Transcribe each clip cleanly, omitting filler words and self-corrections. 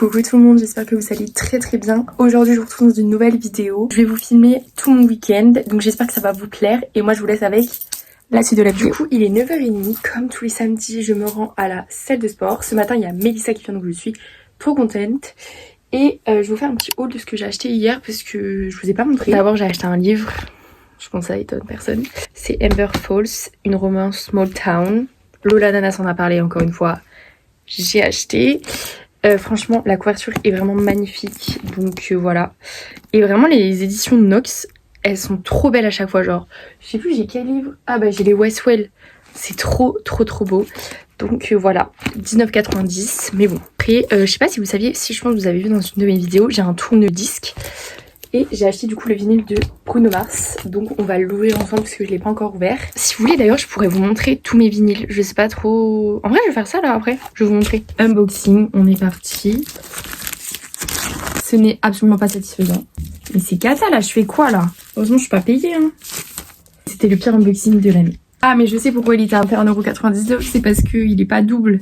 Coucou tout le monde, j'espère que vous allez très bien. Aujourd'hui je vous retrouve dans une nouvelle vidéo. Je vais vous filmer tout mon week-end, donc j'espère que ça va vous plaire. Et moi je vous laisse avec la suite de la vidéo. Du coup il est 9h30, comme tous les samedis je me rends à la salle de sport. Ce matin il y a Mélissa qui vient, donc je suis trop contente. Et je vais vous faire un petit haul de ce que j'ai acheté hier parce que je vous ai pas montré. D'abord j'ai acheté un livre, je pense que ça étonne personne. C'est Amber Falls, une romance small town. Lola Nana s'en a parlé encore une fois. J'ai acheté. Franchement la couverture est vraiment magnifique, donc voilà. Et vraiment les éditions Nox, elles sont trop belles à chaque fois. Genre je sais plus j'ai quel livre, ah bah j'ai les Westwell, c'est trop beau. Donc voilà, 19,90. Mais bon, après je sais pas si vous saviez, si je pense que vous avez vu dans une de mes vidéos, j'ai un tourne-disque. Et j'ai acheté du coup le vinyle de Bruno Mars. Donc on va l'ouvrir ensemble parce que je l'ai pas encore ouvert. Si vous voulez d'ailleurs je pourrais vous montrer tous mes vinyles. Je sais pas trop... En vrai je vais faire ça là après. Je vais vous montrer. Unboxing, on est parti. Ce n'est absolument pas satisfaisant. Mais c'est cata là, je fais quoi là? Heureusement je suis pas payée hein. C'était le pire unboxing de l'année. Ah mais je sais pourquoi il était à 1,99€. C'est parce qu'il est pas double.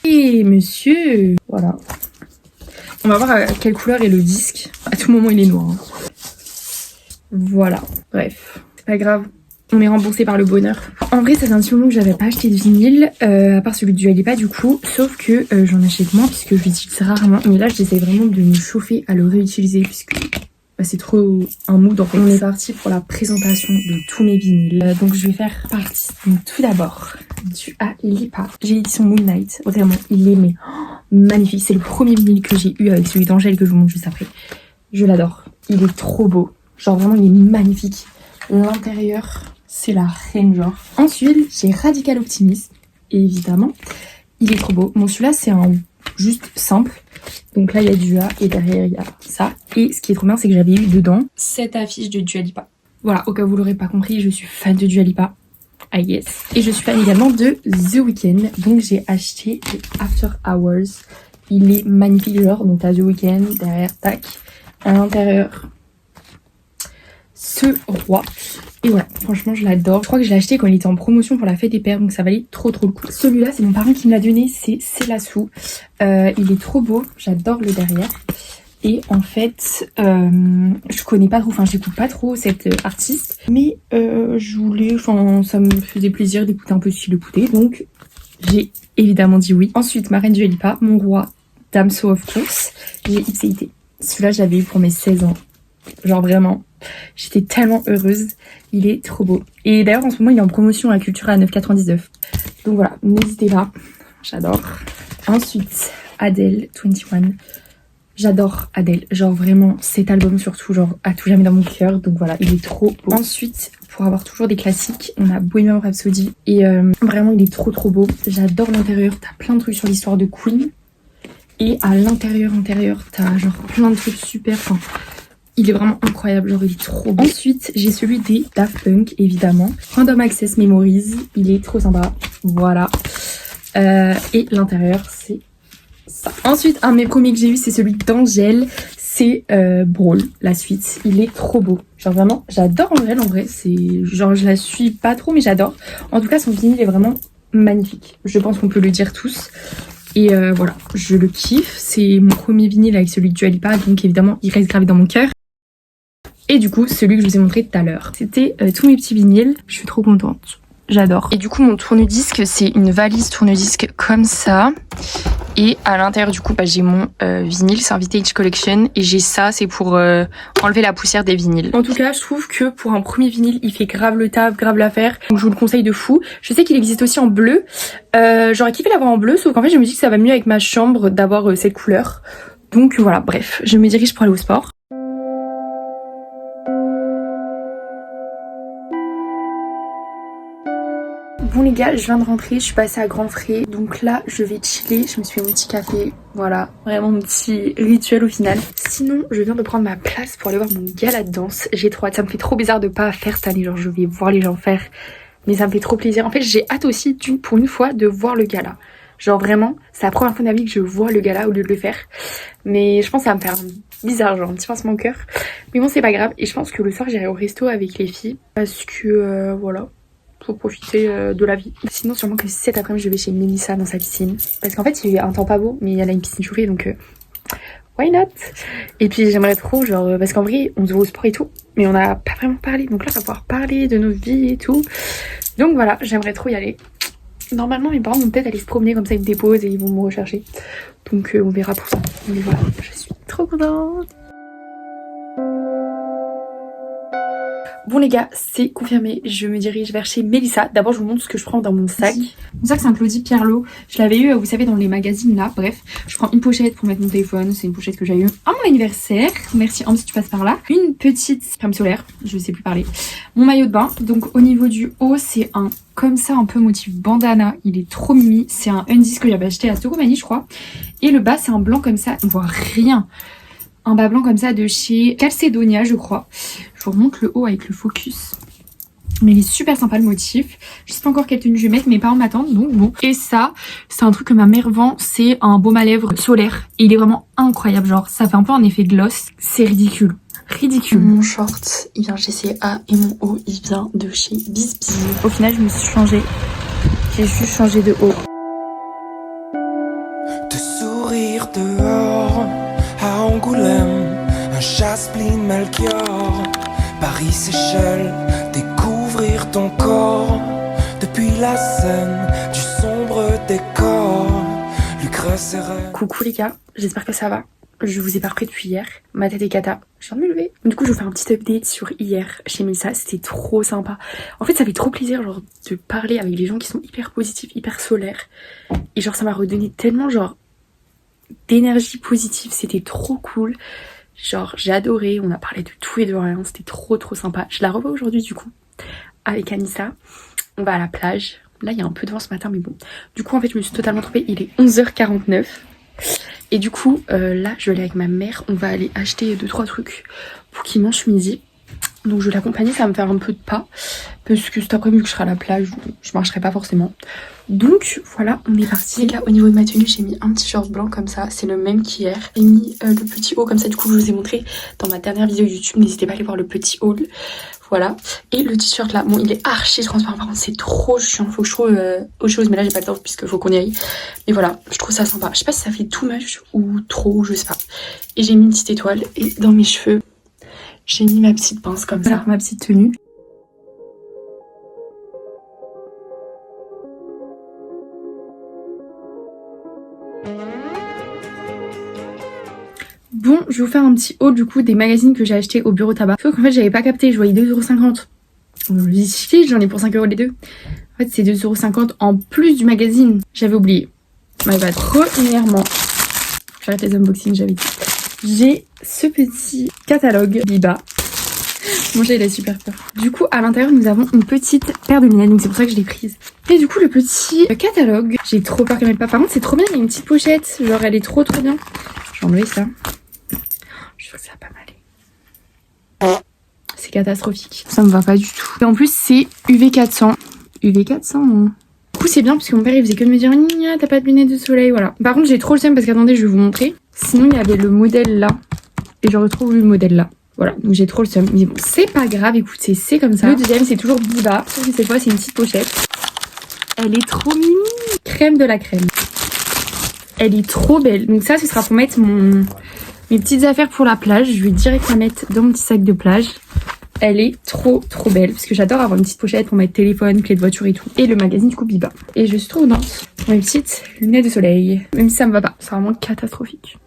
Et monsieur... Voilà. On va voir à quelle couleur est le disque. À tout moment, il est noir. Hein. Voilà. Bref, c'est pas grave. On est remboursé par le bonheur. En vrai, ça fait un petit moment que j'avais pas acheté de vinyle, à part celui de Dua Lipa du coup. Sauf que j'en achète moins puisque je l'utilise rarement. Mais là, j'essaie vraiment de me chauffer à le réutiliser puisque c'est trop un mood en fait. On est parti pour la présentation de tous mes vinyles. Donc je vais faire partie. Donc tout d'abord, Dua Lipa. J'ai l'édition Moon Knight. Vraiment, il est mais magnifique. C'est le premier vinyle que j'ai eu avec celui d'Angèle que je vous montre juste après. Je l'adore. Il est trop beau. Genre vraiment, il est magnifique. L'intérieur, c'est la reine genre. Ensuite, j'ai Radical Optimist. Et évidemment, il est trop beau. Bon, celui-là, c'est un juste simple. Donc là il y a Dua et derrière il y a ça. Et ce qui est trop bien c'est que j'avais eu dedans cette affiche de Dua Lipa. Voilà, au cas où vous l'aurez pas compris, je suis fan de Dua Lipa. I guess. Et je suis fan également de The Weeknd. Donc j'ai acheté le After Hours. Il est magnifique genre. Donc t'as The Weeknd, derrière tac. À l'intérieur ce roi. Et voilà, franchement je l'adore. Je crois que je l'ai acheté quand il était en promotion pour la fête des pères, donc ça valait trop le coup. Celui-là c'est mon parrain qui me l'a donné, c'est Selassou. Il est trop beau, j'adore le derrière. Et en fait, je connais pas trop, enfin j'écoute pas trop cette artiste. Mais je voulais, enfin ça me faisait plaisir d'écouter un peu ce qu'il écoutait, donc j'ai évidemment dit oui. Ensuite, ma reine Dua Lipa, mon roi, Damso of course. J'ai Ipséité. Celui-là je l'avais eu pour mes 16 ans. Genre vraiment, j'étais tellement heureuse. Il est trop beau. Et d'ailleurs en ce moment il est en promotion à Cultura à 9,99. Donc voilà, n'hésitez pas. J'adore. Ensuite, Adele 21. J'adore Adele. Genre vraiment cet album surtout genre à tout jamais dans mon cœur. Donc voilà, il est trop beau. Ensuite, pour avoir toujours des classiques, on a Bohemian Rhapsody. Et vraiment il est trop beau. J'adore l'intérieur. T'as plein de trucs sur l'histoire de Queen. Et à l'intérieur, t'as genre plein de trucs super. Enfin, il est vraiment incroyable, genre il est trop beau. Ensuite, j'ai celui des Daft Punk, évidemment. Random Access Memories, il est trop sympa. Voilà. Et l'intérieur, c'est ça. Ensuite, un de mes premiers que j'ai eu, c'est celui d'Angèle. C'est Brawl, la suite. Il est trop beau. Genre vraiment, j'adore Angèle en vrai. C'est genre, je la suis pas trop, mais j'adore. En tout cas, son vinyle est vraiment magnifique. Je pense qu'on peut le dire tous. Et voilà, je le kiffe. C'est mon premier vinyle avec celui de Dua Lipa, donc évidemment, il reste gravé dans mon cœur. Et du coup, celui que je vous ai montré tout à l'heure. C'était tous mes petits vinyles. Je suis trop contente. J'adore. Et du coup, mon tourne-disque, c'est une valise tourne-disque comme ça. Et à l'intérieur, du coup, bah, j'ai mon vinyle. C'est un Vintage Collection. Et j'ai ça, c'est pour enlever la poussière des vinyles. En tout cas, je trouve que pour un premier vinyle, il fait grave le taf, grave l'affaire. Donc je vous le conseille de fou. Je sais qu'il existe aussi en bleu. J'aurais kiffé l'avoir en bleu, sauf qu'en fait, je me dis que ça va mieux avec ma chambre d'avoir cette couleur. Donc voilà, bref, je me dirige pour aller au sport. Bon les gars, je viens de rentrer, je suis passée à Grand Frais. Donc là, je vais chiller, je me suis fait mon petit café. Voilà, vraiment mon petit rituel au final. Sinon, je viens de prendre ma place pour aller voir mon gala de danse. J'ai trop hâte, ça me fait trop bizarre de pas faire cette année. Genre je vais voir les gens faire, mais ça me fait trop plaisir. En fait, j'ai hâte aussi pour une fois de voir le gala. Genre vraiment, c'est la première fois de ma vie que je vois le gala au lieu de le faire. Mais je pense que ça va me faire bizarre, genre un petit pincement au cœur. Mais bon, c'est pas grave. Et je pense que le soir, j'irai au resto avec les filles. Parce que voilà. pour profiter de la vie. Sinon sûrement que cet après-midi je vais chez Mélissa dans sa piscine. Parce qu'en fait il y a un temps pas beau mais elle a une piscine chauffée donc why not. Et puis j'aimerais trop genre parce qu'en vrai on se voit au sport et tout mais on n'a pas vraiment parlé. Donc là on va pouvoir parler de nos vies et tout. Donc voilà j'aimerais trop y aller. Normalement mes parents vont peut-être aller se promener comme ça, ils me déposent et ils vont me rechercher. Donc on verra pour ça. Mais voilà je suis trop contente. Bon les gars, c'est confirmé, je me dirige vers chez Mélissa. D'abord je vous montre ce que je prends dans mon sac. Mon sac c'est un Claudie Pierlot. Je l'avais eu, vous savez, dans les magazines là. Bref, je prends une pochette pour mettre mon téléphone. C'est une pochette que j'ai eue à mon anniversaire. Merci Anne si tu passes par là. Une petite crème solaire, je sais plus parler. Mon maillot de bain. Donc au niveau du haut, c'est un comme ça un peu motif bandana. Il est trop mimi. C'est un undies que j'avais acheté à Soromani je crois. Et le bas c'est un blanc comme ça, on voit rien. Un bas blanc comme ça de chez Calcedonia je crois. Je vous remonte le haut avec le focus. Mais il est super sympa le motif. Je sais pas encore quelle tenue je vais mettre, mes parents m'attendent donc bon. Et ça, c'est un truc que ma mère vend, c'est un baume à lèvres solaire. Et il est vraiment incroyable, genre ça fait un peu un effet gloss. C'est ridicule. Ridicule. Mon short, il vient chez CA et mon haut, il vient de chez Bisbee. Au final, je me suis changée. J'ai juste changé de haut. De sourire dehors à Angoulême, un Chasse-Pline Melchior, Paris Seychelles, découvrir ton corps depuis la scène du sombre décor, Lucre Serret. Coucou les gars, j'espère que ça va. Je vous ai pas repris depuis hier, ma tête est cata, je viens de me lever. Du coup je vous fais un petit update sur hier chez Mélissa, c'était trop sympa. En fait ça fait trop plaisir genre de parler avec des gens qui sont hyper positifs, hyper solaires. Et genre ça m'a redonné tellement genre d'énergie positive, c'était trop cool. Genre j'ai adoré, on a parlé de tout et de rien, c'était trop sympa. Je la revois aujourd'hui du coup avec Anissa, on va à la plage. Là il y a un peu de vent ce matin mais bon. Du coup en fait je me suis totalement trompée, il est 11h49. Et du coup là je vais aller avec ma mère, on va aller acheter 2-3 trucs pour qu'il mange midi. Donc je vais l'accompagner, ça va me faire un peu de pas. Parce que cet après-midi que je serai à la plage, je marcherai pas forcément. Donc voilà, on est parti. Les gars, au niveau de ma tenue, j'ai mis un petit short blanc comme ça. C'est le même qu'hier. J'ai mis le petit haut comme ça, du coup je vous ai montré dans ma dernière vidéo YouTube. N'hésitez pas à aller voir le petit haul. Voilà. Et le t-shirt là, bon il est archi transparent. Par contre c'est trop chiant, faut que je trouve autre chose. Mais là j'ai pas le temps puisque faut qu'on y aille. Mais voilà, je trouve ça sympa. Je sais pas si ça fait too much ou trop, je sais pas. Et j'ai mis une petite étoile. Et dans mes cheveux, j'ai mis ma petite pince comme ça, ma petite tenue. Bon, je vais vous faire un petit haul du coup des magazines que j'ai acheté au bureau tabac. Sauf qu'en fait j'avais pas capté, je voyais 2,50€. Je me dis j'en ai pour 5€ les deux. En fait c'est 2,50€ en plus du magazine. J'avais oublié. My bad. Premièrement, j'arrête les unboxings, j'avais dit. J'ai ce petit catalogue Biba. Mon chat il a super peur. Du coup à l'intérieur nous avons une petite paire de lunettes, donc c'est pour ça que je l'ai prise. Et du coup le petit catalogue, j'ai trop peur qu'elle mette pas. Par contre c'est trop bien, il y a une petite pochette, genre elle est trop bien. Je vais enlever ça. Je suis sûre que ça va pas m'aller. C'est catastrophique. Ça me va pas du tout. Et en plus c'est UV400. UV400 hein. Du coup c'est bien parce que mon père il faisait que de me dire t'as pas de lunettes de soleil, voilà. Par contre j'ai trop le seum parce qu'attendez je vais vous montrer. Sinon il y avait le modèle là. Et j'aurais trop voulu le modèle là. Voilà, donc j'ai trop le seum. Mais bon, c'est pas grave, écoutez, c'est comme ça. Le deuxième, c'est toujours Biba. Sauf que cette fois, c'est une petite pochette. Elle est trop mimi. Crème de la crème. Elle est trop belle. Donc ça, ce sera pour mettre mes petites affaires pour la plage. Je vais direct la mettre dans mon petit sac de plage. Elle est trop belle. Parce que j'adore avoir une petite pochette pour mettre téléphone, clé de voiture et tout. Et le magazine, du coup, Biba. Et je suis trop contente pour mes petites lunettes de soleil. Même si ça me va pas. C'est vraiment catastrophique.